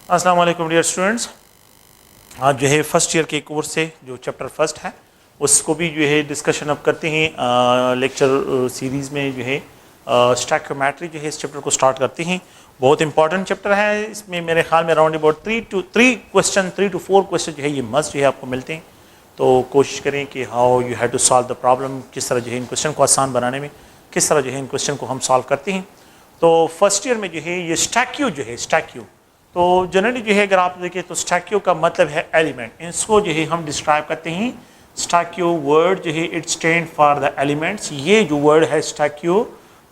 अस्सलाम वालेकुम dear students. आज जो है फर्स्ट ईयर के कोर्स से जो चैप्टर फर्स्ट है उसको भी जो है डिस्कशन अब करते हैं। लेक्चर सीरीज़ में जो है स्टैक्योमेट्री जो है इस चैप्टर को स्टार्ट करते हैं। बहुत इंपॉर्टेंट चैप्टर है। इसमें मेरे ख्याल में अराउंड अबाउट 3 to 4 क्वेश्चन जो है ये मस्ट जो है आपको मिलते हैं। तो कोशिश करें कि how you have to solve the problem, किस तरह जो है इन क्वेश्चन को आसान बनाने में किस तरह जो है इन क्वेश्चन को हम सॉल्व करते हैं। तो फर्स्ट ईयर में जो है ये स्टैक्यू जो है स्टैक्यू, तो जनरली जो है अगर आप देखें तो स्टैक्यू का मतलब है एलिमेंट। इसको जो है हम डिस्क्राइब करते हैं स्टैक्यू वर्ड जो है it stand for the elements. ये जो वर्ड है स्टैक्यू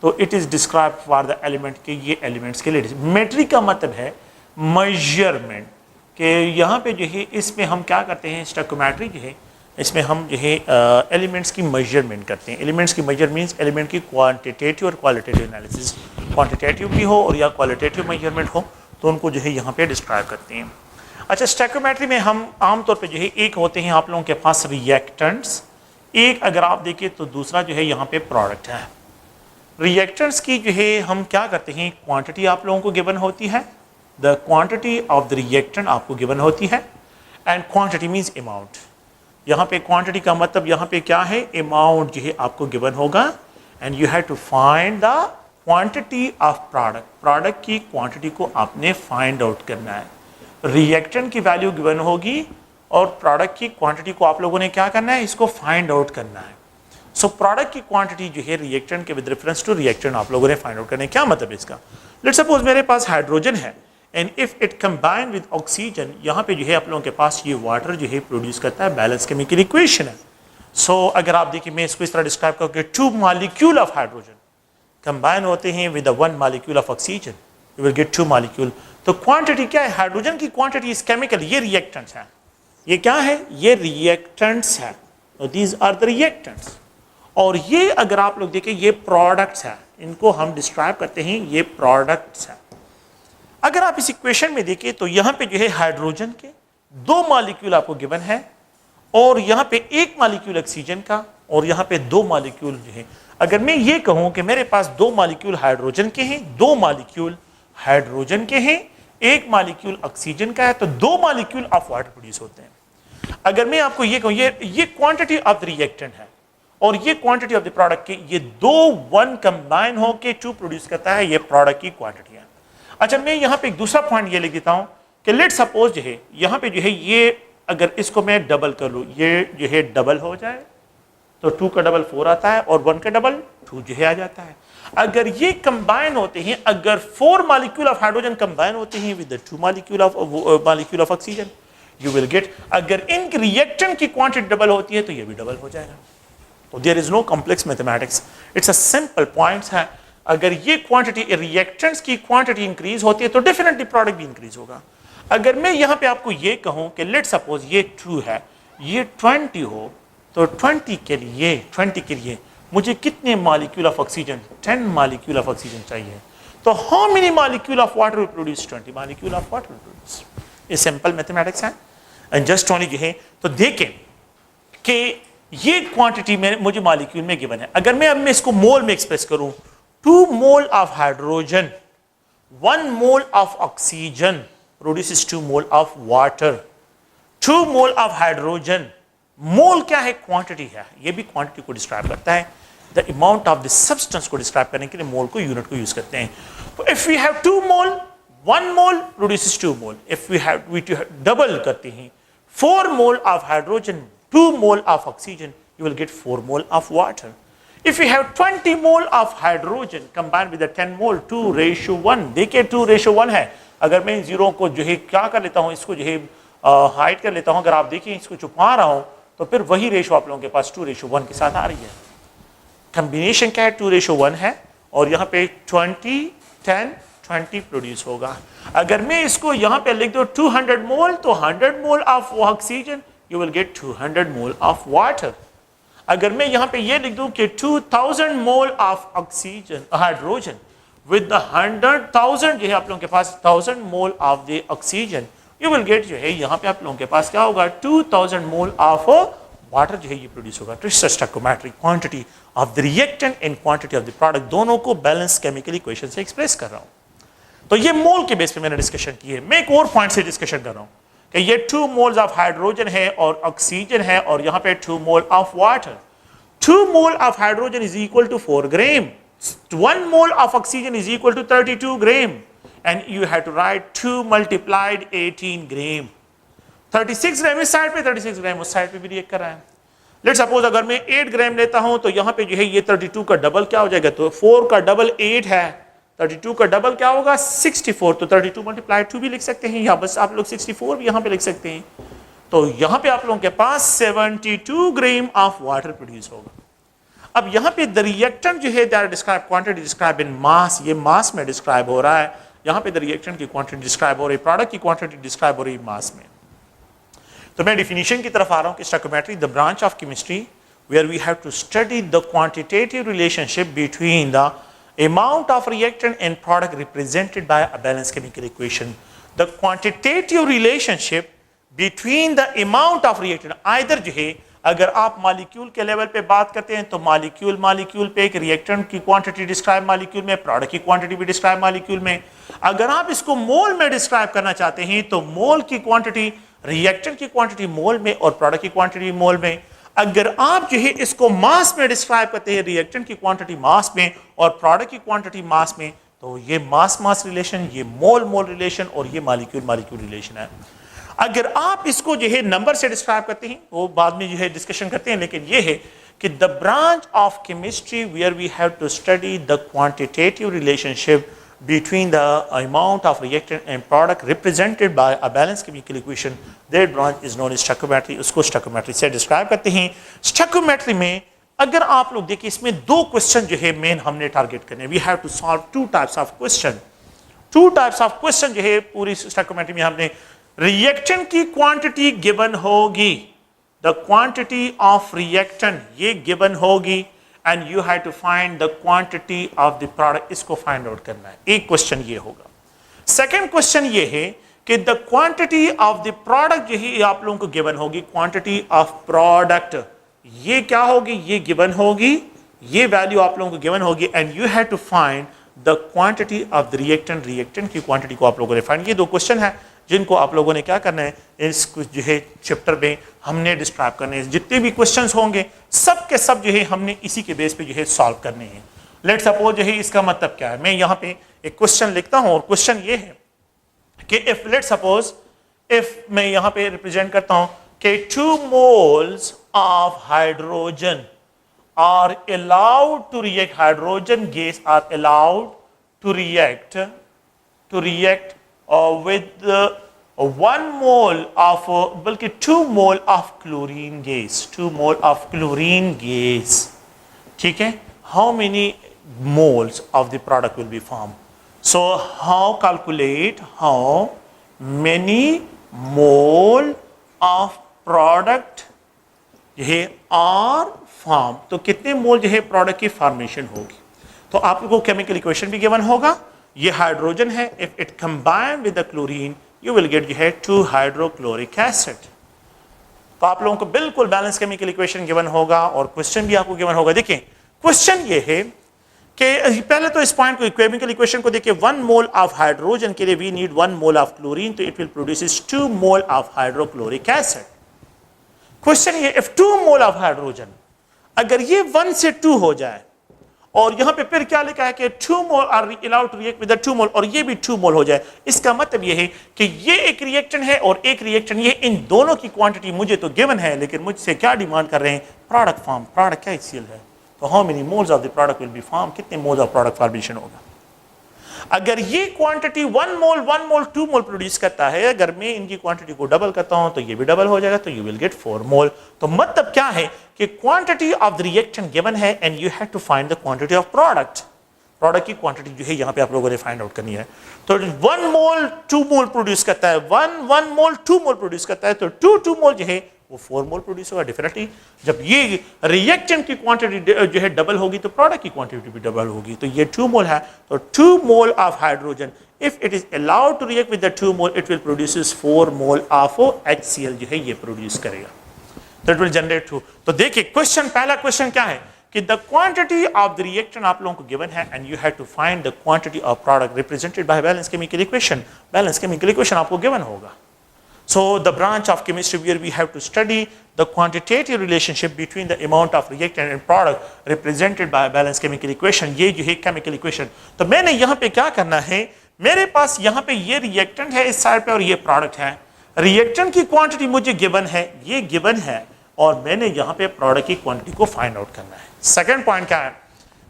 तो it is describe for the element के ये एलिमेंट्स के लिए। मेट्रिक का मतलब है मेजरमेंट के यहाँ पे जो है इसमें हम क्या करते हैं स्टैक्योमेट्री जो है इसमें हम जो है एलिमेंट्स की मेजरमेंट करते हैं। एलिमेंट्स की मेजर मीन्स एलिमेंट की क्वांटिटेटिव और क्वालिटेटिव एनालिसिस, क्वांटिटेटिव भी हो और या क्वालिटेटिव मेजरमेंट हो तो उनको जो है यहाँ पे डिस्क्राइब करते हैं। अच्छा, स्टैक्योमेट्री में हम आमतौर पे जो है एक होते हैं आप लोगों के पास रिएक्टेंट्स, एक अगर आप देखें तो दूसरा जो है यहाँ पे प्रोडक्ट है। रिएक्टेंट्स की जो है हम क्या करते हैं क्वांटिटी आप लोगों को गिवन होती है, the quantity of the reactant आपको गिवन होती है एंड क्वांटिटी मीन्स अमाउंट। यहाँ पे क्वांटिटी का मतलब यहाँ पे क्या है अमाउंट जो है आपको गिवन होगा and you have to find the quantity of product. Product की क्वांटिटी को आपने फाइंड आउट करना है। रिएक्टेंट की वैल्यू गिवन होगी और प्रोडक्ट की क्वांटिटी को आप लोगों ने क्या करना है इसको फाइंड आउट करना है। सो प्रोडक्ट की क्वांटिटी जो है रिएक्टेंट के विद रेफरेंस टू रिएक्टेंट आप लोगों ने फाइंड आउट करना है। क्या मतलब इसका, लेट्स सपोज मेरे पास हाइड्रोजन है and if it combine with oxygen, यहाँ पे जो है आप लोगों के पास ये वाटर जो है प्रोड्यूस करता है, बैलेंस केमिकल इक्वेशन है। सो अगर आप देखिए मैं इसको इस तरह डिस्क्राइब करूँ 2 मॉलिक्यूल ऑफ हाइड्रोजन कंबाइन होते हैं with 1 molecule of oxygen, you will get 2 molecule. तो क्वांटिटी क्या है, हाइड्रोजन की क्वांटिटी इज केमिकल, ये रिएक्टेंट्स है। ये क्या है, ये रिएक्टेंट्स है। These are the reactants. और ये अगर आप लोग देखें ये प्रोडक्ट्स है, इनको हम डिस्क्राइब करते हैं ये प्रोडक्ट्स है। अगर आप इस इक्वेशन में देखें तो यहाँ पे जो है हाइड्रोजन के 2 मॉलिक्यूल आपको गिवन है और यहाँ पे 1 मॉलिक्यूल ऑक्सीजन का और यहाँ पे 2 मॉलिक्यूल जो है। अगर मैं ये कहूँ कि मेरे पास 2 मॉलिक्यूल हाइड्रोजन के हैं, 2 मॉलिक्यूल हाइड्रोजन के हैं, 1 मॉलिक्यूल ऑक्सीजन का है, तो 2 मॉलिक्यूल ऑफ वाटर प्रोड्यूस होते हैं। अगर मैं आपको ये कहूँ ये क्वांटिटी ऑफ द रिएक्टेंट है और ये क्वांटिटी ऑफ द प्रोडक्ट के, ये 1 कंबाइन होकर 2 प्रोड्यूस करता है, ये प्रोडक्ट की क्वांटिटी है। अच्छा, मैं यहाँ पे एक दूसरा पॉइंट ये लिख देता हूँ कि लेट सपोज जो है यहाँ पे जो है ये अगर इसको मैं डबल कर लूँ, ये जो है डबल हो जाए तो 2 का डबल 4 आता है और 1 का डबल 2 जो है आ जाता है। अगर ये कंबाइन होते हैं, अगर 4 मॉलिक्यूल ऑफ हाइड्रोजन कंबाइन होते हैं with 2 molecule of oxygen, you will get, अगर इन रिएक्टेंट की क्वांटिटी डबल होती है तो ये भी डबल हो जाएगा। तो there is no complex mathematics, it's a simple points है। अगर ये क्वांटिटी रिएक्टेंट्स की क्वांटिटी इंक्रीज होती है तो डेफिनेटली प्रोडक्ट भी इंक्रीज होगा। अगर मैं यहाँ पे आपको ये कहूँ कि लेट सपोज ये 2 है, ये 20 हो, तो 20 के लिए मुझे कितने molecule of oxygen, 10 molecule of oxygen चाहिए। तो how many molecule of water will produce, 20 molecule of water will produce. ये सिंपल मैथमेटिक्स है एंड जस्ट ओनली जो है। तो देखें कि ये क्वांटिटी में मुझे मॉलिक्यूल में गिवन है। अगर मैं अब इसको मोल में एक्सप्रेस करूं, 2 mole of hydrogen 1 mole of oxygen produces 2 mole of water. 2 mole of hydrogen, mole क्या है, क्वांटिटी है, ये भी क्वांटिटी को डिस्क्राइब करता है। The amount of the substance को डिस्क्राइब करने के लिए मोल को, यूनिट को यूज करते हैं। तो if we have 2 mole, 1 mole produces 2 mole. If we double करते हैं 4 mole of hydrogen 2 mole of oxygen, you will get 4 mole of water. If you have 20 mole of hydrogen combined with the 10 mole, 2:1, देखिए 2:1 है। अगर मैं zero को जो है क्या कर लेता हूँ, इसको जो है हाइड कर लेता हूँ, अगर आप देखिए इसको छुपा रहा हूँ तो फिर वही रेशो आप लोगों के पास 2:1 के साथ आ रही है। कम्बिनेशन क्या है, 2:1 है और यहाँ पे 20, 10, 20 प्रोड्यूस होगा। अगर मैं इसको यहाँ पे लिख दो 200 मोल, तो 100 मोल of oxygen, you will get 200 mole of water. अगर मैं यहाँ पे ये लिख दूँ कि 2000 मोल of oxygen hydrogen with the 100,000 जो है आप लोगों के पास 1000 mole of the oxygen, you will gate जो है यहाँ पे आप लोगों के पास क्या होगा, 2000 मोल ऑफ वाटर जो है ये प्रोड्यूस होगा। तो stoichiometry quantity of the reactant and quantity of the product दोनों को बैलेंस केमिकल इक्वेशन से एक्सप्रेस कर रहा हूँ। तो ये मोल के बेस पे मैंने डिस्कशन की है। मैं एक और पॉइंट से डिस्कशन कर रहा हूं कि ये 2 मोल्स ऑफ हाइड्रोजन है और ऑक्सीजन है और यहां पे 2 mole of water. 2 mole of hydrogen is equal to 4 gram, 1 mole of oxygen is equal to 32 gram, and you have to write 2 multiplied 18 gram. 36 gram इस साइड पे, 36 ग्राम उस साइड पे भी रिएक्ट कर रहा है। लेट सपोज अगर मैं 8 ग्राम लेता हूं तो यहां पे जो है ये 32 का डबल क्या हो जाएगा, तो 4 का डबल 8 है, 32 का डबल क्या होगा 64, तो 32 मल्टीप्लाइड 2 भी लिख सकते हैं, या बस आप लोग 64 भी यहां पे लिख सकते हैं। तो यहां पे आप लोगों के पास 72 ग्राम ऑफ वाटर प्रोड्यूस होगा। अब यहां पे द रिएक्टेंट जो है that describe quantity describe in mass, ये मास में डिस्क्राइब हो रहा है, यहां पे द रिएक्टेंट की क्वांटिटी डिस्क्राइब हो रही है, प्रोडक्ट की क्वांटिटी डिस्क्राइब हो रही है मास में। तो मैं डिफिनीशन की तरफ आ रहा हूं कि stoichiometry the branch of chemistry where we have to study the quantitative relationship between the amount of reactant and product represented by a balanced chemical equation. The quantitative relationship between the amount of reactant, either जो है अगर आप molecule के level पे बात करते हैं तो मॉलिक्यूल पे एक रिएक्टेंट की क्वांटिटी डिस्क्राइब मॉलिक्यूल में, प्रोडक्ट की क्वांटिटी भी डिस्क्राइब मॉलिक्यूल में। अगर आप इसको मोल में डिस्क्राइब करना चाहते हैं तो मोल की क्वांटिटी, रिएक्टेंट की क्वांटिटी मोल में और प्रोडक्ट की क्वांटिटी मोल में। अगर आप जो है इसको मास में डिस्क्राइब करते हैं, रिएक्टेंट की क्वांटिटी मास में और प्रोडक्ट की क्वांटिटी मास में, तो ये मास रिलेशन, ये मोल रिलेशन और ये मॉलिक्यूल रिलेशन है। अगर आप इसको जो है नंबर से डिस्क्राइब करते हैं वो बाद में जो है डिस्कशन करते हैं, लेकिन ये है कि the branch of chemistry where we have to study the quantitative relationship between the amount of reactant and product represented by a balanced chemical equation, that branch is known as stoichiometry। उसको stoichiometry से describe करते हैं। Stoichiometry में अगर आप लोग देखिए इसमें 2 क्वेश्चन जो है मेन हमने टारगेट करने, we have to solve 2 types of question. 2 types of question जो है पूरी स्टोइकोमेट्री में हमने, रिएक्टेंट की क्वांटिटी गिवन होगी, द क्वांटिटी ऑफ रिएक्टेंट ये गिवन होगी, and you have to find the quantity of the product, इसको फाइंड आउट करना है। एक क्वेश्चन ये होगा। सेकंड क्वेश्चन ये है कि the quantity of the product जो है आप लोगों को गिवन होगी, क्वांटिटी ऑफ प्रोडक्ट ये क्या होगी, ये गिवन होगी, ये वैल्यू आप लोगों को गिवन होगी, and you have to find the quantity of the reactant की क्वांटिटी को आप लोगों ने फाइंड। ये 2 क्वेश्चन है जिनको आप लोगों ने क्या करना है, इस जो है चैप्टर में हमने डिस्क्राइब करने हैं। जितने भी क्वेश्चंस होंगे सब के सब जो है हमने इसी के बेस पे जो है सॉल्व करने हैं। लेट सपोज जो है इसका मतलब क्या है, मैं यहाँ पे एक क्वेश्चन लिखता हूँ और क्वेश्चन ये है कि इफ लेट सपोज इफ मैं यहाँ पे रिप्रेजेंट करता हूँ कि 2 moles of hydrogen are allowed to react, hydrogen gas are allowed to react with 1 mole of बल्कि 2 mole of chlorine gas, 2 mole of chlorine gas, ठीक है। How many moles of the product will be formed? So how calculate how many mole of product ये are formed, तो कितने मोल जो है product की formation होगी। तो आपको केमिकल इक्वेशन भी गिवन होगा, ये हाइड्रोजन है, if it combine with the chlorine you will gate जो है 2 हाइड्रोक्लोरिक एसिड। तो आप लोगों को बिल्कुल बैलेंस केमिकल इक्वेशन गिवन होगा और क्वेश्चन भी आपको गिवन होगा। देखिए क्वेश्चन ये है कि पहले तो इस पॉइंट को, केमिकल इक्वेशन को देखिए, 1 मोल ऑफ हाइड्रोजन के लिए we need 1 mole of chlorine, तो it will produce 2 mole of hydrochloric acid. Question ये, इफ 2 मोल ऑफ हाइड्रोजन, अगर ये 1 से 2 हो जाए और यहां पे फिर क्या लिखा है कि 2 mole are allowed to react with 2 mole, और ये भी 2 मोल हो जाए, इसका मतलब ये है कि ये एक रिएक्टेंट है और एक रिएक्टेंट, ये इन दोनों की क्वांटिटी मुझे तो गिवन है, लेकिन मुझसे क्या डिमांड कर रहे हैं, प्रोडक्ट फॉर्म। प्रोडक्ट क्या HCl है, तो how many moles of the product will be form, कितने मोल्स ऑफ प्रोडक्ट फॉर्मेशन होगा। अगर ये क्वांटिटी 1 मोल 2 मोल प्रोड्यूस करता है, अगर मैं इनकी क्वांटिटी को डबल करता हूं तो ये भी डबल हो जाएगा, तो यू विल गेट 4 मोल। तो मतलब क्या है कि quantity of the reactant given है and you have to find the quantity of product. Product की क्वांटिटी जो है यहां पे आप लोगों ने फाइंड आउट करनी है। तो 1 मोल 2 मोल प्रोड्यूस करता है, 1 मोल 2 मोल प्रोड्यूस करता है, तो 2 मोल जो है वो 4 मोल प्रोड्यूस होगा। डेफिनेटली जब ये रिएक्टेंट की क्वांटिटी जो है डबल होगी तो प्रोडक्ट की क्वांटिटी भी डबल होगी। तो ये 2 मोल है, तो 2 mole of hydrogen if it is allowed to react with the 2 mole it will produce 4 mole of HCl जो है ये प्रोड्यूस करेगा, तो इट विल जनरेट 2। तो देखिए क्वेश्चन, पहला क्वेश्चन क्या है कि the quantity of the reactant आप लोगों को गिवन है and you have to find the quantity of product represented by balance chemical equation. Balance chemical equation आपको गिवन होगा। So the branch of chemistry where we have to study the quantitative relationship between the amount of reactant and product represented by a balanced chemical equation, ये जो है chemical equation। तो मैंने यहाँ पे क्या करना है, मेरे पास यहाँ पे ये reactant है इस साइड पे और ये product है। reactant की quantity मुझे given है, ये given है, और मैंने यहाँ पे product की quantity को find out करना है। second point क्या है,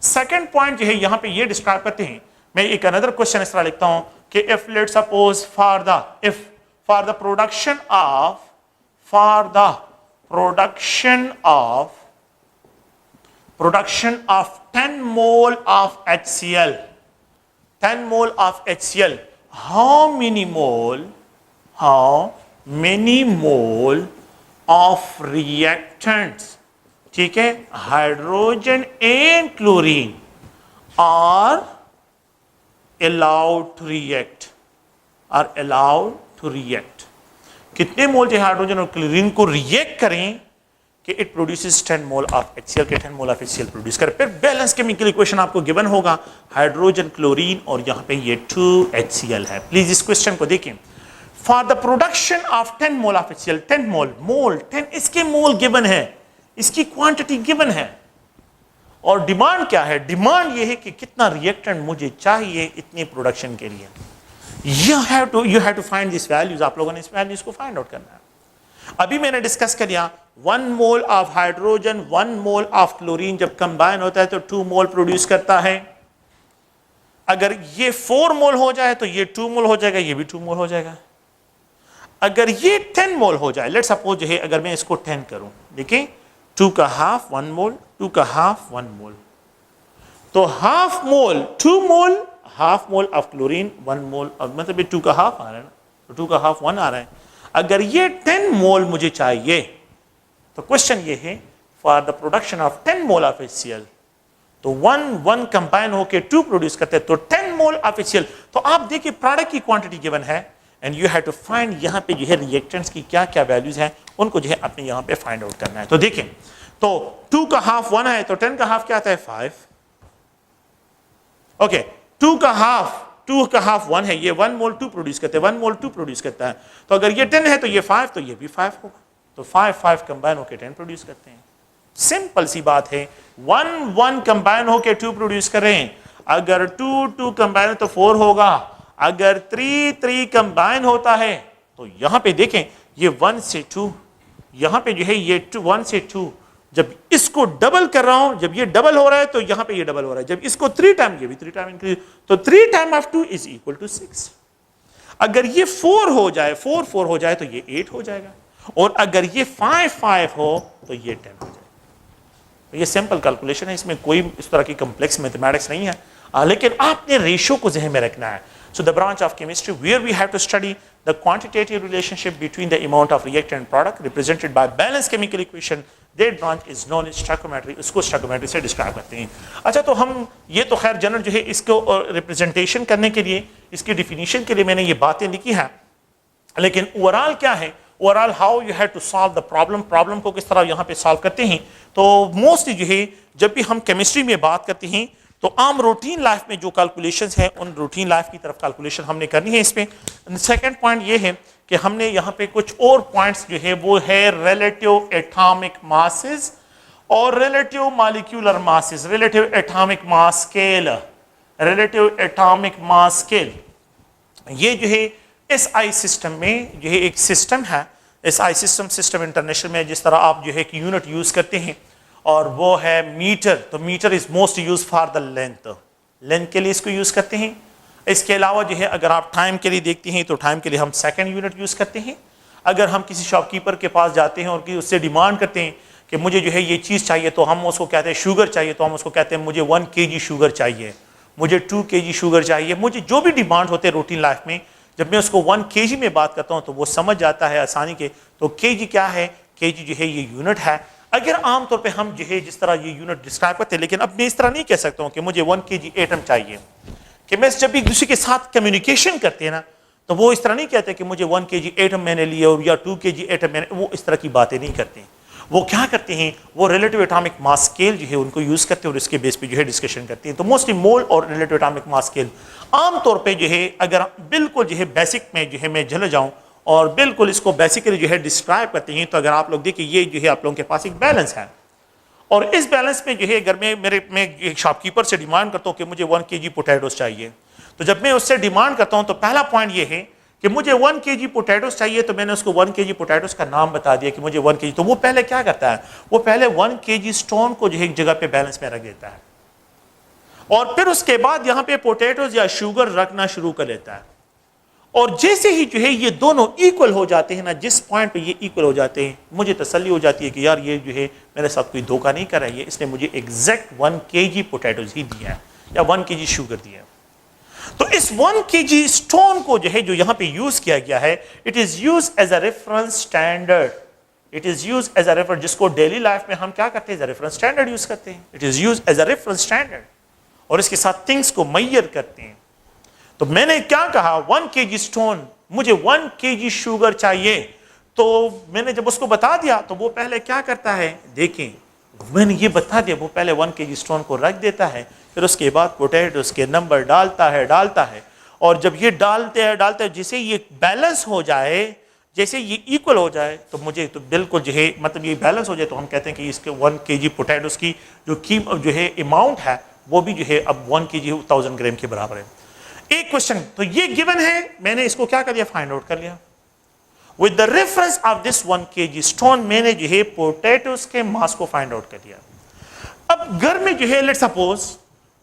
second point जो है यहाँ पे ये describe करते हैं। मैं एक another question इस तरह लिखता हूँ कि if let's suppose for the production of 10 mole of HCl, 10 mole of HCl, how many mole of reactants, ठीक है, hydrogen and chlorine are allowed to react, कितने मोल जो हाइड्रोजन और क्लोरीन को रिएक्ट करें कि it produces 10 mole of HCl के 10 मोल of HCl produce करे। फिर बैलेंस केमिकल इक्वेशन आपको गिवन होगा, हाइड्रोजन क्लोरीन और यहाँ पे ये 2HCl है। प्लीज इस क्वेश्चन को देखें। For the production of 10 mole of HCl, 10 मोल 10 इसके मोल गिवन है, इसकी क्वांटिटी गिवन है, और डिमांड क्या है, डिमांड ये है कि कितना रिएक्टेंट मुझे चाहिए इतनी प्रोडक्शन के लिए। You have to find these values, आप लोगों ने इस वैल्यूज को फाइंड आउट करना है। अभी मैंने डिस्कस कर लिया 1 mole of hydrogen 1 mole of chlorine जब कंबाइन होता है तो 2 मोल प्रोड्यूस करता है। अगर ये 4 मोल हो जाए तो ये 2 मोल हो जाएगा, ये भी 2 मोल हो जाएगा। अगर ये 10 मोल हो जाए, लेट्स सपोज जो है अगर मैं इसको 10 करूं, देखें 2 का हाफ 1 मोल, 2 का हाफ 1 मोल, तो half mole 2 mole, half mole of chlorine 1 मोल, मतलब ये 2 का हाफ आ रहा है ना, तो 2 का हाफ 1 आ रहा है। अगर ये 10 मोल मुझे चाहिए तो क्वेश्चन ये है for the production of 10 mole of HCl, तो 1 कंबाइन होकर 2 प्रोड्यूस करते हैं, तो 10 मोल ऑफ HCl। तो आप देखिए प्रोडक्ट की क्वांटिटी गिवन है and you have to find यहाँ पे जो है रिएक्टेंट्स की क्या क्या वैल्यूज हैं उनको जो है अपने यहाँ पे फाइंड आउट करना है। तो देखें, तो 2 का हाफ 1 है तो 10 का हाफ क्या आता है 5। ओके, 2 का हाफ 1 है, ये 1 मोल 2 प्रोड्यूस करते हैं, 1 मोल 2 प्रोड्यूस करता है, तो अगर ये 10 है तो ये 5, तो ये भी 5 होगा, तो 5 कंबाइन होकर 10 प्रोड्यूस करते हैं। सिंपल सी बात है, 1 कंबाइन होकर 2 प्रोड्यूस कर रहे हैं, अगर 2 कंबाइन तो 4 होगा, अगर 3 कंबाइन होता है तो यहां पे देखें ये 1 से 2, यहां पे जो है ये 1 से 2, जब इसको डबल कर रहा हूं, जब ये डबल हो रहा है तो यहां पे ये डबल हो रहा है, जब इसको 3 टाइम, ये भी 3 टाइम इंक्रीज, तो 3 time of 2 is equal to 6। अगर ये 4 हो जाए, 4 हो जाए तो ये 8 हो जाएगा, और अगर ये 5 हो तो ये 10 हो जाएगा। तो ये सिंपल कैलकुलेशन है, इसमें कोई इस तरह की कॉम्प्लेक्स मैथमेटिक्स नहीं है, लेकिन आपने रेशियो को जहन में रखना है। So the branch of chemistry where we have to study the quantitative relationship between the amount of reactant and product represented by balanced chemical equation, that branch is known as stoichiometry, इसको stoichiometry से describe करते हैं। अच्छा, तो हम ये तो खैर जनरल जो है इसको रिप्रेजेंटेशन करने के लिए, इसकी डिफिनीशन के लिए मैंने ये बातें लिखी हैं, लेकिन ओवरऑल क्या है, overall how you have to solve the problem को किस तरह यहाँ पे सॉल्व करते हैं। तो मोस्टली जो है जब भी हम केमिस्ट्री में बात करते हैं तो आम रूटीन लाइफ में जो कैलकुलेशंस है उन रूटीन लाइफ की तरफ कैलकुलेशन हमने करनी है। इस पे सेकंड पॉइंट ये है कि हमने यहाँ पे कुछ और पॉइंट्स जो है वो है रिलेटिव एटॉमिक मासेस और relative molecular masses, relative atomic mass scale, relative atomic mass scale. ये जो है SI सिस्टम में जो है एक सिस्टम है, SI सिस्टम इंटरनेशनल में जिस तरह आप जो है कि यूनिट यूज करते हैं, और वो है मीटर। तो meter is most use for the length के लिए इसको यूज करते हैं। इसके अलावा जो है अगर आप टाइम के लिए देखते हैं तो टाइम के लिए हम सेकंड यूनिट यूज करते हैं। अगर हम किसी शॉपकीपर के पास जाते हैं और कि उससे डिमांड करते हैं कि मुझे जो है ये चीज़ चाहिए, तो हम उसको कहते हैं शुगर चाहिए, तो हम उसको कहते हैं मुझे 1 kg शुगर चाहिए, मुझे 2 kg शुगर चाहिए, मुझे जो भी डिमांड होते हैं रूटीन लाइफ में, जब मैं उसको 1 kg में बात करता हूँ तो वो समझ जाता है आसानी के। तो kg क्या है, kg जो है ये यूनिट है। अगर आमतौर पे हम जो है जिस तरह ये यूनिट डिस्क्राइब करते हैं, लेकिन अब मैं इस तरह नहीं कह सकता हूँ कि मुझे 1 kg एटम चाहिए, कि मैं जब एक दूसरे के साथ कम्युनिकेशन करते हैं ना तो वो इस तरह नहीं कहते कि मुझे 1 kg एटम मैंने लिया और या 2 kg एटम मैंने, वो इस तरह की बातें नहीं करते हैं। वो क्या करते हैं, वो रिलेटिव एटॉमिक मास स्केल जो है उनको यूज करते हैं और इसके बेस पे जो है डिस्कशन करते हैं। तो मोस्टली मोल और रिलेटिव एटॉमिक मास स्केल आमतौर पे जो है, अगर बिल्कुल जो है बेसिक में जो है मैं चले जाऊं और बिल्कुल इसको बेसिकली जो है डिस्क्राइब करते हैं, तो अगर आप लोग देखिए ये जो है आप लोगों के पास एक बैलेंस है, और इस बैलेंस में जो है अगर मैं शॉपकीपर से डिमांड करता हूँ कि मुझे 1 kg पोटैटोस चाहिए, तो जब मैं उससे डिमांड करता हूँ तो पहला पॉइंट ये है कि मुझे 1 kg पोटैटोस चाहिए, तो मैंने उसको 1 kg पोटैटोस का नाम बता दिया कि मुझे 1 kg। तो वो पहले क्या करता है, वो पहले 1 kg स्टोन को जो है एक जगह पे बैलेंस में रख देता है, और फिर उसके बाद यहाँ पे पोटैटोस या शुगर रखना शुरू कर लेता है। और जैसे ही जो है ये दोनों इक्वल हो जाते हैं ना, जिस पॉइंट पे ये इक्वल हो जाते हैं, मुझे तसल्ली हो जाती है कि यार ये जो है मेरे साथ कोई धोखा नहीं कर रहा है, इसने मुझे एग्जैक्ट 1 kg पोटैटोस ही दिया है या 1 kg शुगर दिया है। तो इस 1 kg स्टोन को जो है जो यहाँ पे यूज किया गया है, it is use as a reference standard, it is use as a reference, जिसको डेली लाइफ में हम क्या करते हैं, रेफरेंस स्टैंडर्ड यूज करते हैं। It is use as a reference standard, और इसके साथ थिंग्स को मैयर करते हैं। तो मैंने क्या कहा, 1 kg स्टोन, मुझे 1 kg शुगर चाहिए, तो मैंने जब उसको बता दिया तो वो पहले क्या करता है, देखें मैंने ये बता दिया, वो पहले 1 kg स्टोन को रख देता है, फिर उसके बाद पोटैटोस के नंबर डालता है, और जब ये डालते हैं जैसे ये बैलेंस हो जाए, जैसे ये इक्वल हो जाए, तो मुझे तो बिल्कुल जो है मतलब ये बैलेंस हो जाए, तो हम कहते हैं कि इसके 1 kg पोटैटोस की जो है अमाउंट है, वो भी जो है अब 1 kg 1000 ग्राम के बराबर है। एक क्वेश्चन, तो ये गिवन है, मैंने इसको क्या कर लिया, फाइंड आउट कर लिया। With the reference of this 1 kg stone, मैंने जो है पोटैटोस के मास को फाइंड आउट कर लिया। अब घर में जो है लेट्स सपोज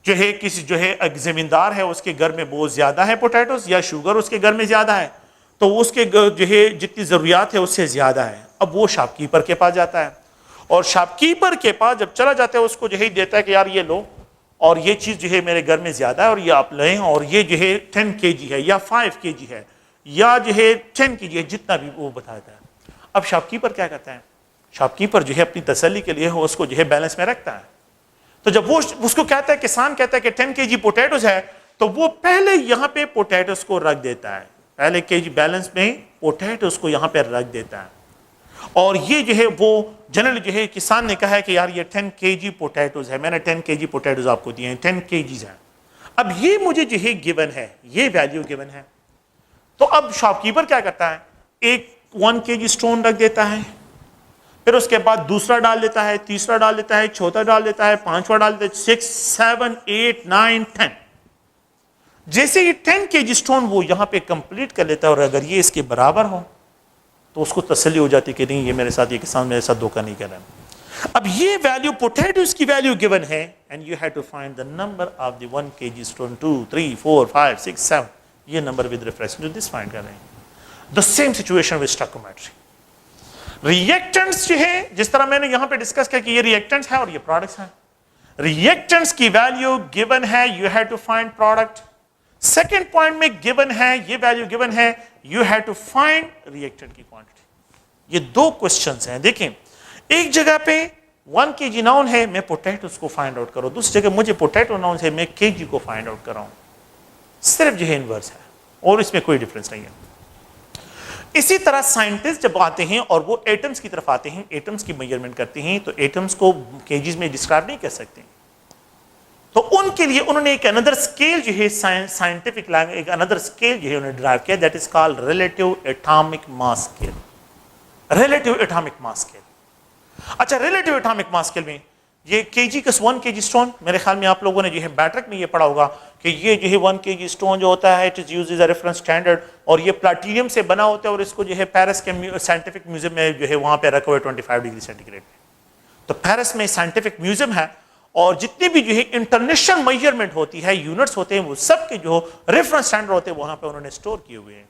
जो है किसी जो है एक जमींदार है, उसके घर में बहुत ज्यादा है पोटैटोस या शुगर उसके घर में ज्यादा है, तो उसके जो है जितनी जरूरियात है उससे ज्यादा है। अब वो शॉपकीपर के पास जाता है, और शॉपकीपर के पास जब चला जाता है उसको जो है देता है कि यार ये लो, और ये चीज जो है मेरे घर में ज्यादा है और ये आप लें, और ये जो है 10 kg है या 5 kg है या जो है 10 kg है, जितना भी वो बताता है। अब शॉपकीपर क्या करता है, शॉपकीपर जो है अपनी तसल्ली के लिए उसको जो है बैलेंस में रखता है। तो जब वो उसको कहता है, किसान कहता है कि 10 kg पोटैटोस है, तो वो पहले यहाँ पे पोटैटोस को रख देता है, पहले केजी बैलेंस में पोटैटोस को यहाँ पे रख देता है। और ये जो है वो जनरल जो है किसान ने कहा है कि यार ये 10 kg पोटैटोस है, मैंने 10 kg पोटैटोस आपको दिए हैं, 10 kg है। अब ये मुझे जो है गिवन है, ये वैल्यू गिवन है, तो अब शॉपकीपर क्या करता है, एक 1 kg स्टोन रख देता है, फिर उसके बाद दूसरा डाल देता है, तीसरा डाल देता है, चौथा डाल देता है, पांचवा डाल देता है, 6 7 8 9 10। जैसे ये 10 kg स्टोन वो यहां पे कंप्लीट कर लेता है, और अगर ये इसके बराबर हो तो उसको तसल्ली हो जाती कि नहीं, ये मेरे साथ, ये किसान मेरे साथ धोखा नहीं कर रहा है। अब ये वैल्यू पोटैटोस की वैल्यू गिवन है, and you have to find the number of the 1 kg stone, 2 3 4 5 6 7, ये number with reference to this फाइंड कर रहे हैं। The same situation with stoichiometry. Reactants जो है, जिस तरह मैंने यहां पे डिस्कस किया कि ये रिएक्टेंट्स है और ये प्रोडक्ट्स हैं, रिएक्टेंट्स की वैल्यू गिवन है, you have to find product. Second point में गिवन है, ये वैल्यू गिवन है, you have to find reactant की क्वांटिटी। ये दो क्वेश्चंस हैं। देखें, एक जगह पे 1 kg नाउन है, मैं पोटैटोस को फाइंड आउट करो, दूसरी जगह मुझे पोटैटो नाउन है, मैं kg को फाइंड आउट कर रहा हूं। सिर्फ जो है इनवर्स है और इसमें कोई डिफरेंस नहीं है। इसी तरह साइंटिस्ट जब आते हैं और वो एटम्स की तरफ आते हैं, एटम्स की मेजरमेंट करते हैं, तो एटम्स को केजीज में डिस्क्राइब नहीं कर सकते, तो उनके लिए उन्होंने एक अनदर स्केल जो है साइंटिफिक लैंग्वेज, एक अनदर स्केल जो है उन्होंने ड्राइव किया, that is called relative atomic mass scale. Relative atomic mass scale. अच्छा, रिलेटिव एटॉमिक मास स्केल में ये kg का 1 kg स्टोन, मेरे ख्याल में आप लोगों ने जो है बैटरक में ये पढ़ा होगा कि ये जो है 1 kg स्टोन जो होता है, it is used as a reference standard, और ये प्लैटिनियम से बना होता है, और इसको जो है पेरिस के साइंटिफिक म्यूजियम में जो है वहां पे रखा हुआ है 25 डिग्री सेंटीग्रेड में। तो पेरिस में साइंटिफिक म्यूजियम है, और जितनी भी जो है इंटरनेशनल मेजरमेंट होती है, यूनिट्स होते हैं, वो सब के जो रेफरेंस स्टैंडर्ड होते हैं वहां पे उन्होंने स्टोर किए हुए हैं।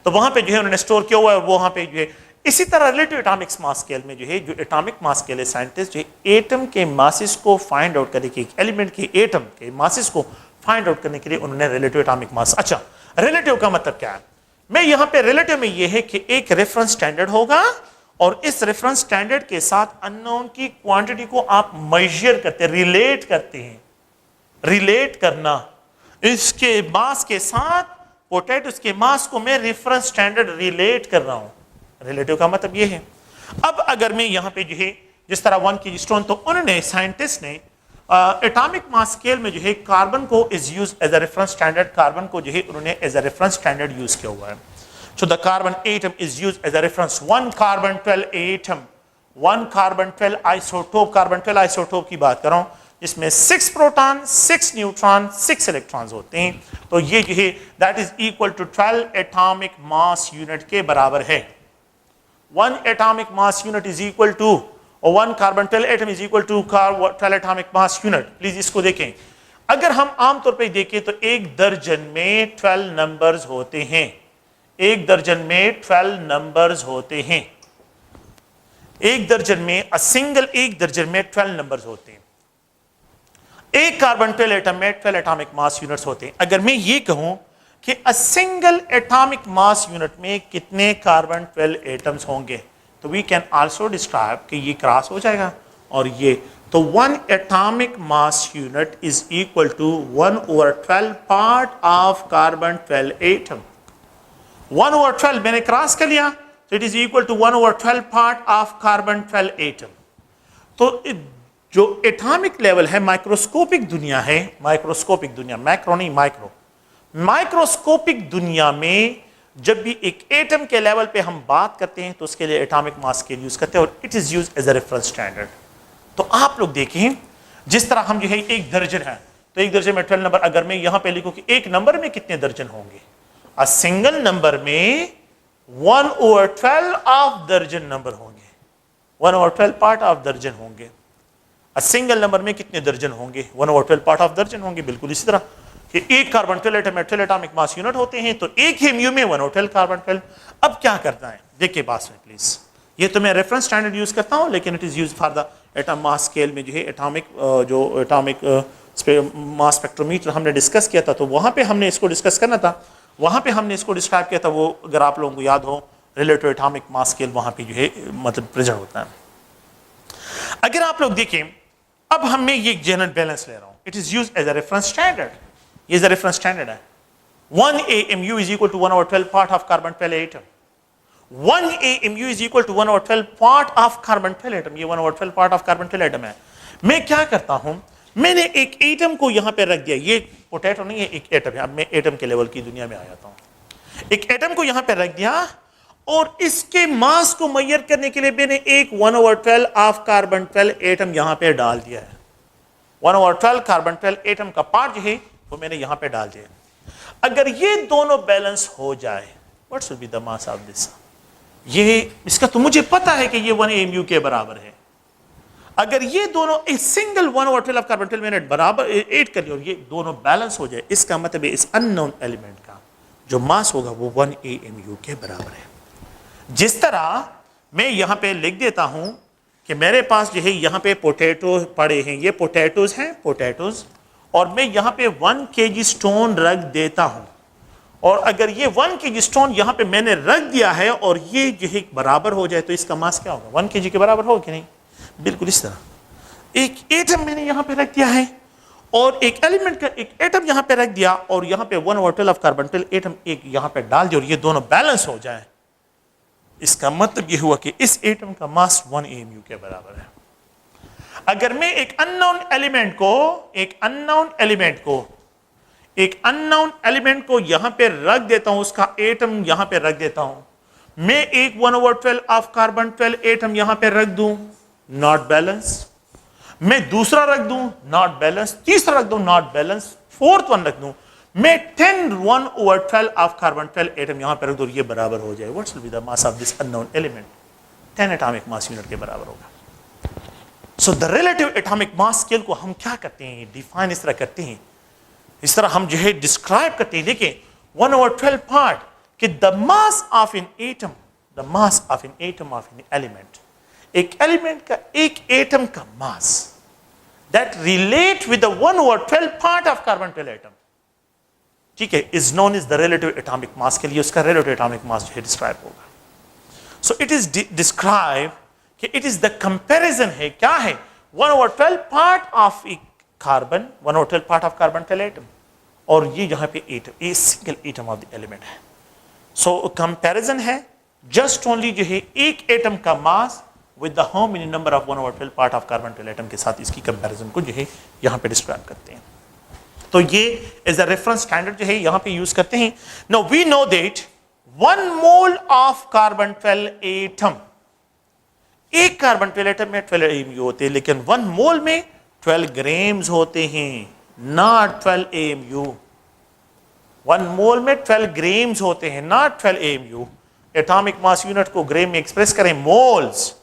तो वहां पे जो है उन्होंने स्टोर किया हुआ है, वहां पे जो है इसी तरह रिलेटिव एटॉमिक मास स्केल में जो है, जो एटॉमिक मास स्केल है, साइंटिस्ट जो एटम के मासेस को फाइंड आउट करने के, एलिमेंट के एटम के मासेस को फाइंड आउट करने के लिए उन्होंने रिलेटिव एटॉमिक मास। अच्छा, रिलेटिव का मतलब क्या है, मैं यहां पे रिलेटिव में ये है कि एक रेफरेंस स्टैंडर्ड होगा, और इस रेफरेंस स्टैंडर्ड के साथ अननोन की क्वांटिटी को आप मेजर करते हैं, रिलेट करते हैं। रिलेट करना, इसके मास के साथ पोटैटोस के मास को मैं रेफरेंस स्टैंडर्ड रिलेट कर रहा हूं। रिलेटिव का मतलब ये है। अब अगर मैं यहाँ पे जो है जिस तरह 1 kg स्टोन, तो उन्होंने साइंटिस्ट ने एटॉमिक मास स्केल में जो है कार्बन को is use as a reference standard, carbon को जो है उन्होंने as a reference standard use किया हुआ है। So the carbon atom is use as a reference. 1 carbon 12 atom, 1 carbon 12 isotope, carbon 12 isotope की बात कर रहा हूं, जिसमें 6 प्रोटॉन, 6 न्यूट्रॉन, 6 इलेक्ट्रॉन्स होते हैं। तो ये जो है that is equal to 12 atomic mass unit के बराबर है। 1 atomic mass unit is equal to, or 1 carbon 12 atom is equal to 12 atomic mass unit। Please इसको देखें, अगर हम आमतौर पे देखें तो एक दर्जन में 12 नंबर्स होते हैं, एक दर्जन में 12 नंबर्स होते हैं, एक दर्जन में एक दर्जन में 12 नंबर्स होते हैं। एक कार्बन 12 एटम में 12 एटॉमिक मास यूनिट्स होते हैं। अगर मैं ये कहूं कि a single atomic mass unit में कितने कार्बन 12 एटम्स होंगे, तो वी कैन आल्सो डिस्क्राइब कि ये क्रॉस हो जाएगा और ये, तो 1 atomic mass unit is equal to 1/12 part of carbon 12 atom. 1/12 मैंने क्रॉस कर लिया, तो it is equal to 1/12 part of carbon 12 atom. तो जो एटॉमिक लेवल है, माइक्रोस्कोपिक दुनिया है, माइक्रोस्कोपिक दुनिया, मैक्रो नहीं माइक्रो, माइक्रोस्कोपिक दुनिया में जब भी एक एटम के लेवल पे हम बात करते हैं तो उसके लिए एटॉमिक मास स्केल यूज करते हैं और it is use as a reference standard. तो आप लोग देखें, जिस तरह हम जो है एक दर्जन है, तो एक दर्जन में 12 नंबर, अगर मैं यहां पे लिखूं कि एक नंबर में कितने दर्जन होंगे, अ सिंगल नंबर में 1/12 ऑफ दर्जन नंबर होंगे, 1/12 पार्ट ऑफ दर्जन होंगे। अ सिंगल नंबर में कितने दर्जन होंगे, 1/12 पार्ट ऑफ दर्जन होंगे। बिल्कुल इसी तरह कि एक कार्बन 12 एटम में 12 एटॉमिक मास यूनिट होते हैं, तो एक ही म्यू में 1/12 कार्बन 12। अब क्या करना है, देखिए बात में प्लीज, ये तो मैं रेफरेंस स्टैंडर्ड यूज करता हूं, लेकिन it is use for the atom mass scale में जो है एटॉमिक जो एटॉमिक मास स्पेक्ट्रोमीटर हमने डिस्कस किया था, तो वहां पे हमने इसको डिस्कस करना था, वहां पे हमने इसको डिस्क्राइब किया था, वो अगर आप लोगों को याद हो, रिलेटिव एटॉमिक मास स्केल वहां पे जो है मतलब प्रेजेंट होता है। अगर आप लोग देखें, अब हम मैं ये जनरल बैलेंस ले रहा हूं, it is use as a reference standard, ये रेफरेंस स्टैंडर्ड है। 1 AMU is equal to 1/12 part of carbon 12 atom। 1 AMU is equal to 1/12 part of carbon 12 atom। ये 1/12 part of carbon 12 atom है। मैं क्या करता हूं, मैंने एक एटम को यहां पे रख दिया, ये पोटैटो नहीं है, एक एटम है। अब मैं एटम के लेवल की दुनिया में आ जाता हूं। एक एटम को यहां पे रख दिया और इसके मास को मेजर करने के लिए मैंने एक 1/12 ऑफ कार्बन 12 एटम यहां पे डाल दिया है। 1/12 कार्बन 12 एटम का पार्ट जो है वो मैंने यहां पे डाल दिया। अगर ये दोनों बैलेंस हो जाए, what will be the mass of this, ये इसका तो मुझे पता है कि ये 1 AMU के बराबर है। अगर ये दोनों एक सिंगल 1/12 ऑफ कार्बन 12 मैंने बराबर ऐड कर लिया और ये दोनों बैलेंस हो जाए, इसका मतलब है इस अननोन एलिमेंट का जो मास होगा वो 1 AMU के बराबर है। जिस तरह मैं यहां पे लिख देता हूं कि मेरे पास जो है यहां पे पोटैटो पड़े हैं, ये पोटैटोज हैं, पोटैटोज, और मैं यहां पे 1 kg स्टोन रख देता हूं, और अगर ये 1 kg स्टोन यहां पे मैंने रख दिया है और ये जो है बराबर हो जाए, तो इसका मास क्या होगा, 1 kg के बराबर होगा कि नहीं। बिल्कुल इस तरह एक एटम मैंने यहां पे रख दिया है और एक एलिमेंट का एक एटम यहां पे रख दिया और यहां पे 1/12 ऑफ कार्बन 12 एटम एक यहां पे डाल दिया और ये दोनों बैलेंस हो जाए, इसका मतलब ये हुआ कि इस एटम का मास 1 AMU के बराबर है। अगर मैं एक अननोन एलिमेंट को यहां पे रख देता हूं, उसका एटम यहां पे रख देता हूं, मैं एक 1/12 ऑफ कार्बन 12 एटम यहां पे रख दूं, नॉट बैलेंस। मैं दूसरा रख दूं, नॉट बैलेंस। तीसरा रख दूं, नॉट बैलेंस। फोर्थ वन रख दूं, मैं 1/12 ऑफ कार्बन 12 एटम यहां पे रख दूं, ये बराबर हो जाए। What will be the mass of this unknown element, 10 atomic mass unit के बराबर होगा। So the relative atomic mass scale को हम क्या करते हैं, डिफाइन इस तरह करते हैं, इस तरह हम जो है डिस्क्राइब करते हैं। देखिए 1/12 पार्ट कि the mass of an atom, the mass of an atom of an element, एक एलिमेंट का एक एटम का mass that relate with the 1/12 part of carbon 12 atom, ठीक है, is known is the relative atomic mass के लिए उसका relative atomic mass जो है डिस्क्राइब होगा। सो इट इज डिस्क्राइब कि इट इज द कंपैरिजन है, क्या है, 1/12 part of carbon, 1/12 part of carbon 12 atom, और ये यहां पे atom, a single atom of the element है। सो कंपैरिजन है जस्ट ओनली जो है एक एटम का mass with the how many number of 1/12 part of carbon 12 atom के साथ इसकी कंपैरिजन को जो है यहां पे डिस्क्राइब करते हैं। तो ये इज द रेफरेंस स्टैंडर्ड जो है यहां पे यूज करते हैं। Now we know that 1 mole of carbon 12 atom, एक कार्बन 12 एटम में 12 AMU होते हैं, लेकिन 1 मोल में 12 ग्राम्स होते हैं, नॉट 12 AMU। 1 मोल में 12 ग्राम्स होते हैं, not 12 AMU। Atomic mass unit को ग्राम में एक्सप्रेस करें, moles,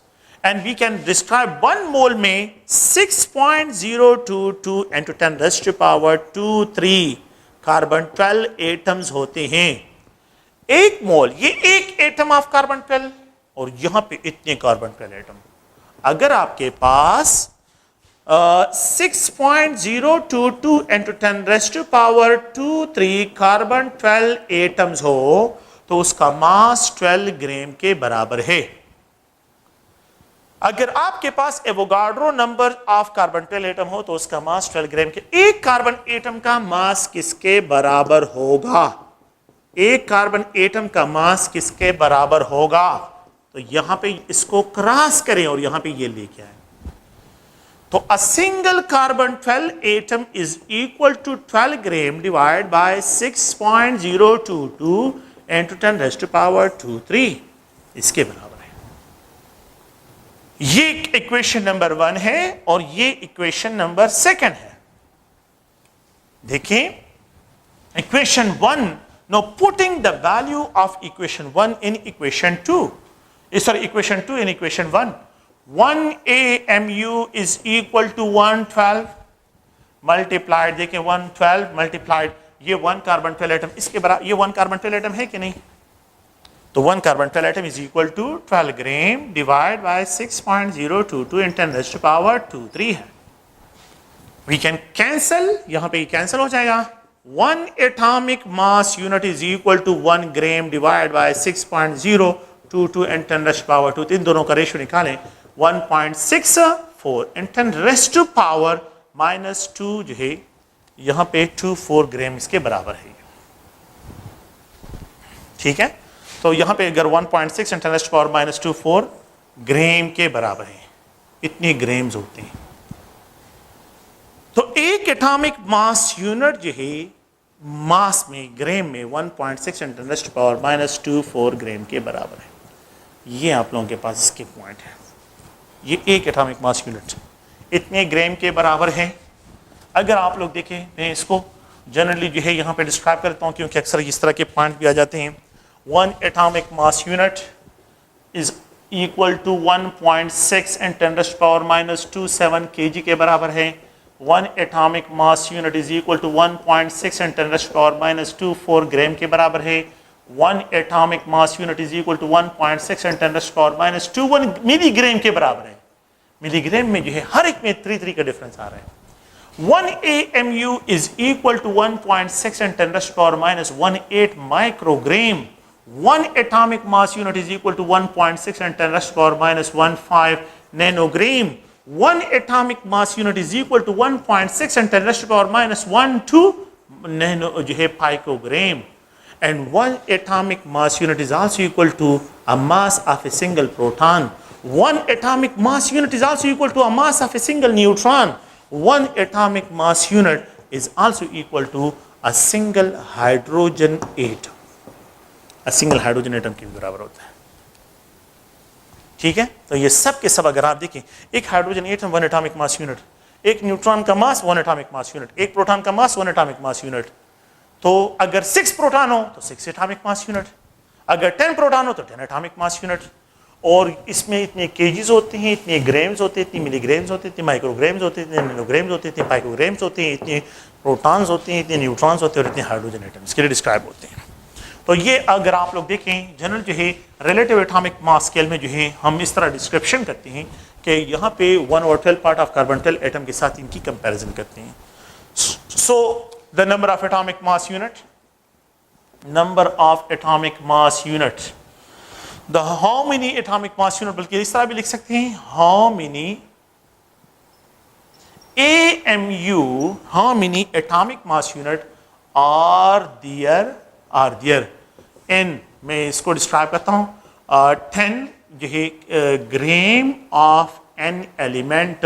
and we can describe 1 mole में 6.022 into 10 raised to power 23 carbon 12 atoms होते हैं। एक मोल, ये एक एटम ऑफ कार्बन 12, और यहां पे इतने कार्बन 12 एटम। अगर आपके पास 6.022 into 10 raised to power 23 carbon 12 atoms हो तो उसका मास 12 ग्राम के बराबर है। अगर आपके पास Avogadro number of carbon 12 atom हो तो उसका मास 12 ग्राम के। एक कार्बन एटम का मास किसके बराबर होगा? एक कार्बन एटम का मास किसके बराबर होगा? तो यहां पे इसको क्रॉस करें और यहां पे ये लेके आए, तो a single carbon 12 atom is equal to 12 gram divide by 6.022 into 10 raised to power 23 इसके बराबर है। ये इक्वेशन नंबर 1 है और ये इक्वेशन नंबर 2 है। देखें equation 1, now putting the value of equation 1 in equation 2, sorry, equation 2 in equation 1, 1 AMU is equal to 112 multiplied, देखें 112 multiplied, ये 1 कार्बन 12 एटम इसके बराबर, ये 1 कार्बन 12 एटम है कि नहीं? तो 1 carbon 12 atom is equal to 12 gram divide by 6.022 in 10 raised to power 23 है। वी कैन कैंसल, यहां पे कैंसल हो जाएगा। 1 atomic mass unit is equal to 1 gram divide by 6.022 in 10 raised to power 2, इन दोनों का रेशियो निकालें, 1.64 इन 10 raised to power -2 जो है यहां पे 24 ग्राम इसके बराबर है। ठीक है, तो यहां पे अगर 1.6 × 10⁻⁻² 24 ग्राम के बराबर है, इतने ग्राम्स होते हैं। तो एक एटॉमिक मास यूनिट जो है मास में ग्राम में 1.6 × 10⁻⁻² ग्राम के बराबर है। ये आप लोगों के पास इसके पॉइंट है। ये एक एटॉमिक मास यूनिट इतने ग्राम के बराबर है। अगर आप लोग देखें, मैं इसको जनरली जो है यहाँ पे डिस्क्राइब करता हूँ क्योंकि अक्सर इस तरह के पॉइंट भी आ जाते हैं। 1 atomic mass unit is equal to 1.6 × 10⁻⁻27 kg के बराबर है। 1 atomic mass unit is equal to 1.6 × 10⁻⁻24 gram के बराबर है। 1 atomic mass unit is equal to 1.6 × 10⁻⁻21 milligram के बराबर है। मिलीग्राम में जो है हर एक में 3 का डिफरेंस आ रहा है। 1 AMU is equal to 1.6 × 10⁻⁻18 microgram. 1 atomic mass unit is equal to 1.6 × 10⁻⁻15 nanogram. 1 atomic mass unit is equal to 1.6 × 10⁻⁻12 nano जो है picogram. And 1 atomic mass unit is also equal to a mass of a single proton. 1 atomic mass unit is also equal to a mass of a single neutron. 1 atomic mass unit is also equal to a single hydrogen atom. A single hydrogen atom के बराबर होता है। ठीक है, तो ये सब के सब अगर आप देखें, एक hydrogen atom 1 atomic mass unit, एक न्यूट्रॉन का मास 1 एटॉमिक मास यूनिट, एक प्रोटॉन का मास 1 एटॉमिक मास यूनिट। तो अगर 6 प्रोटॉन हो तो 6 एटॉमिक मास यूनिट, अगर 10 प्रोटॉन हो तो 10 एटॉमिक मास यूनिट। और इसमें इतने केजीज होते हैं, इतने ग्राम्स होते हैं, इतने मिलीग्राम्स होते हैं, इतने माइक्रोग्राम्स होते हैं, इतने नैनोग्राम्स होते हैं, इतने पाइकोग्राम्स होते हैं, इतने प्रोटॉन्स होते हैं, इतने न्यूट्रॉन्स होते हैं और इतने हाइड्रोजन एटम्स के लिए डिस्क्राइब होते हैं। तो ये अगर आप लोग देखें जनरल जो है रिलेटिव एटॉमिक मास स्केल में जो है हम इस तरह डिस्क्रिप्शन करते हैं कि यहाँ पे 1/12 पार्ट ऑफ कार्बन 12 एटम के साथ इनकी कंपैरिजन करते हैं। So the number of atomic mass unit, number of atomic mass unit, the how many atomic mass unit, बल्कि इस तरह भी लिख सकते हैं how many AMU, how many atomic mass unit are there in, मैं इसको डिस्क्राइब करता हूं 10 जो है gram of an element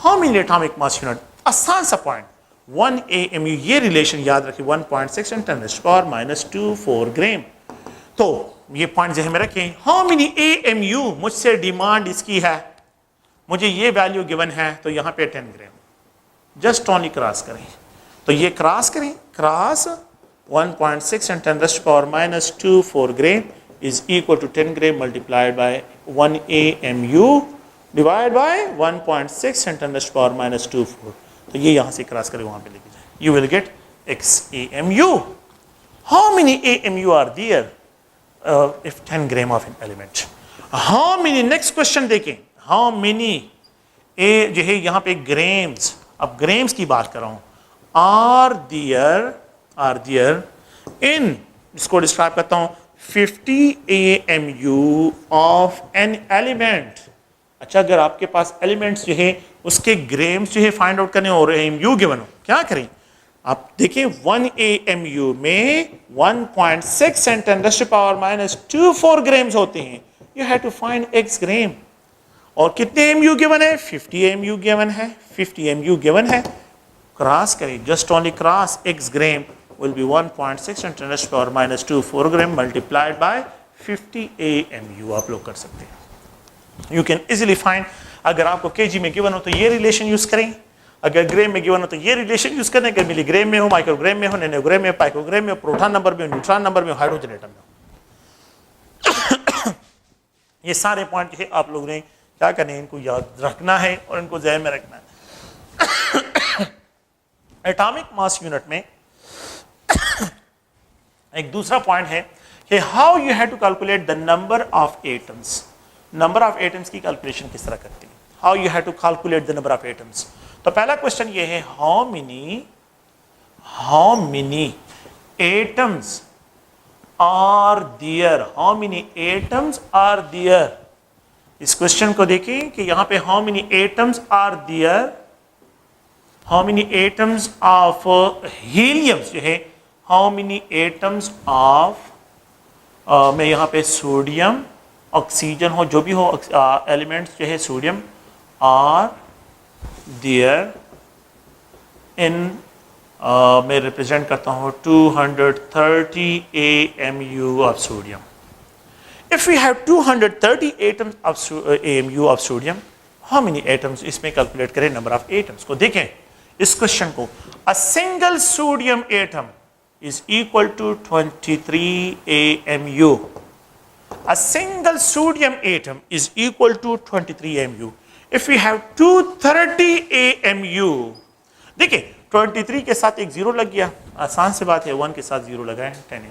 how many atomic mass unit, आसान सा पॉइंट 1 AMU, ये रिलेशन याद रखिए 1.6 × 10⁻²4 ग्राम। तो ये पॉइंट जहन में रखें, हाउ मेनी AMU, मुझसे डिमांड इसकी है, मुझे ये वैल्यू गिवन है, तो यहाँ पे 10 ग्राम, जस्ट ओनली क्रॉस करें, तो ये क्रॉस करें, cross 1.6 × 10⁻²4 gram is equal to 10 gram multiplied by 1 AMU divided by 1.6 × 10⁻²4। तो ये यहाँ से क्रॉस करें, वहाँ पे लेके जाए, you will get x AMU. How many AMU are there if 10 gram of an element? How many, next question देखें, how many जो है यहाँ पे ग्राम्स, अब ग्राम्स की बात कर रहा हूँ, are there in, इसको डिस्क्राइब करता हूँ, 50 AMU of an element। अच्छा, अगर आपके पास एलिमेंट्स जो है उसके ग्राम्स जो है फाइंड आउट करने और AMU गिवन हो, क्या करें, आप देखिए 1 AMU में 1.6 × 10⁻²4 ग्राम्स होते हैं, you have to find x gram, और कितने AMU गिवन है, 50 AMU गिवन है, 50 AMU गिवन है, क्रॉस करें, just only cross, x gram will be 1.6 × 10⁻²4 gram multiplied by 50 AMU, आप लोग कर सकते हैं। यू कैन इजीली फाइंड, अगर आपको kg में गिवन हो तो ये रिलेशन यूज करें, अगर ग्राम में गिवन हो तो ये रिलेशन यूज करें, अगर मिलीग्राम में हो, माइक्रोग्राम में हो, नैनोग्राम में, पाइकोग्राम में, प्रोटॉन नंबर में, न्यूट्रॉन नंबर में, हाइड्रोजन एटम में, ये सारे पॉइंट है आप लोगों ने क्या करना है, इनको याद रखना है और इनको ज़हन में रखना है। एटॉमिक मास यूनिट में एक दूसरा पॉइंट है कि how you have to calculate the number of atoms, number of atoms की कैलकुलेशन किस तरह करते हैं, how you have to calculate the number of atoms. तो पहला क्वेश्चन ये है, how many atoms are there, how many atoms are there. इस क्वेश्चन को देखिए कि यहाँ पे how many atoms are there, how many atoms of heliums जो है, हाउ मेनी एटम्स ऑफ में यहाँ पे सोडियम, ऑक्सीजन हो, जो भी हो एलिमेंट्स जो है सोडियम, आर देयर इन, मैं रिप्रेजेंट करता हूँ 230 AMU of sodium. If we have 230 atoms of AMU of sodium, how many atoms, इसमें कैलकुलेट करें नंबर ऑफ एटम्स को। देखें इस क्वेश्चन को, a single sodium atom is equal to 23 AMU। A single sodium atom is equal to 23 AMU. If we have 230 AMU, देखिए 23 के साथ एक जीरो लग गया, आसान सी बात है, 1 के साथ जीरो लगाएं 10 AMU,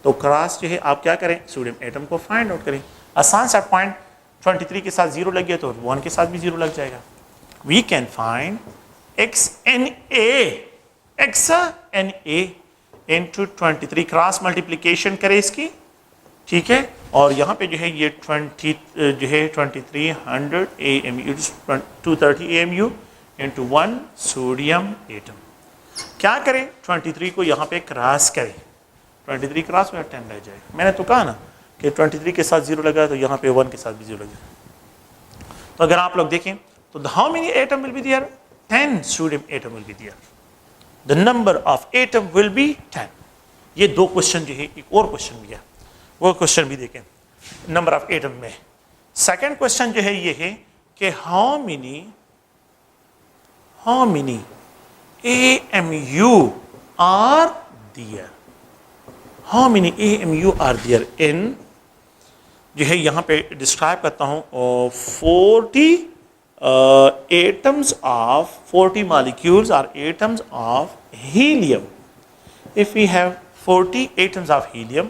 तो क्रॉस जो है आप क्या करें, सोडियम एटम को फाइंड आउट करें, आसान सा पॉइंट, 23 के साथ जीरो लग गया तो 1 के साथ भी जीरो लग जाएगा। We can find XNA into 23, cross multiplication करें इसकी, ठीक है, और यहाँ पे जो है ये 2300 AMU, 230 AMU into 1 sodium atom. क्या करें, 23 को यहाँ पे क्रॉस करें, 23 क्रॉस में 10 रह जाएगा। मैंने तो कहा ना कि 23 के साथ जीरो लगा तो यहाँ पे 1 के साथ भी जीरो लगा। तो अगर आप लोग देखें तो how many atom will be there, 10 sodium atom will be there, the number of atom will be 10। ये दो क्वेश्चन जो है, एक और क्वेश्चन भी है, वो क्वेश्चन भी देखें नंबर ऑफ एटम में। सेकंड क्वेश्चन जो है ये है कि how many AMU are there, how many AMU are there in, जो है यहाँ पे डिस्क्राइब करता हूँ 40 atoms of 40 molecules are atoms of helium. If we have 40 atoms of helium,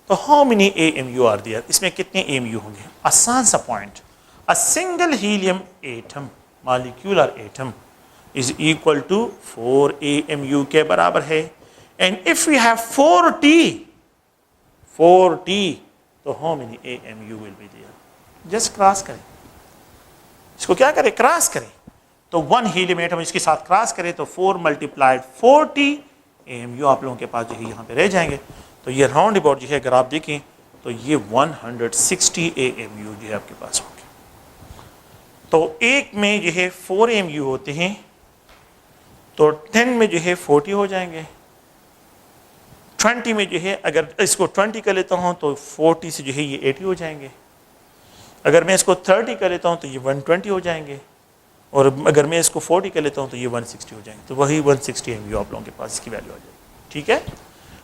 तो how many AMU are there, इसमें कितने AMU होंगे, आसान सा point, a single helium atom molecule और atom is equal to 4 AMU के बराबर है। एंड इफ वी हैव 40 तो how many AMU will be there, just cross करें, इसको क्या करें, क्रॉस करें, तो 1 हीलियम एटम इसके साथ क्रॉस करें तो 4 × 40 AMU आप लोगों के पास जो है यहाँ पे रह जाएंगे। तो ये राउंड अबाउट जो है अगर आप देखें तो ये 160 AMU जो है आपके पास होंगे। तो एक में जो है 4 AMU होते हैं, तो 10 में जो है 40 हो जाएंगे। 20 में जो है अगर इसको 20 कर लेता हूँ तो 40 से जो है ये 80 हो जाएंगे। अगर मैं इसको 30 कर लेता हूँ तो ये 120 हो जाएंगे, और अगर मैं इसको 40 कर लेता हूँ तो ये 160 हो जाएंगे। तो वही 160 AMU आप लोगों के पास इसकी वैल्यू आ जाएगी। ठीक है,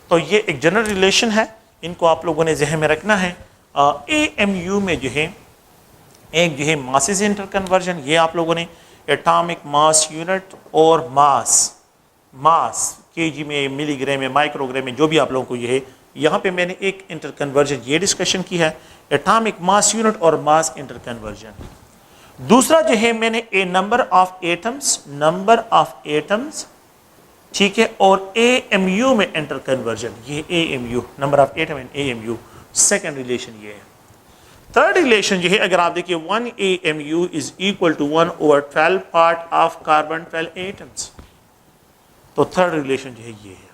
तो ये एक जनरल रिलेशन है, इनको आप लोगों ने जहन में रखना है। AMU में जो है एक जो है मासेस इंटर कन्वर्जन, ये आप लोगों ने एटॉमिक मास यूनिट और मास केजी में, मिलीग्राम में, माइक्रोग्राम में, जो भी आप लोगों को ये है, यहाँ पे मैंने एक इंटर कन्वर्जन ये डिस्कशन की है, एटॉमिक मास यूनिट और मास इंटर कन्वर्जन। दूसरा जो है मैंने ए नंबर ऑफ एटम्स, ठीक है, और AMU में इंटर कन्वर्जन, ये AMU number of atom and AMU second relation ये है। थर्ड रिलेशन जो है अगर आप देखिए 1 AMU is equal to 1/12 part of carbon 12 atoms. तो थर्ड रिलेशन जो है ये है।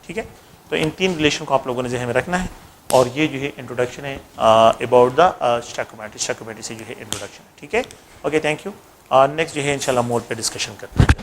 ठीक है, तो इन तीन रिलेशन को आप लोगों ने जहन में रखना है, और ये जो है इंट्रोडक्शन है अबाउट द स्टोइकोमेट्री से जो है इंट्रोडक्शन है। ठीक है, ओके, थैंक यू। नेक्स्ट जो है इंशाल्लाह मोड पे डिस्कशन करते हैं।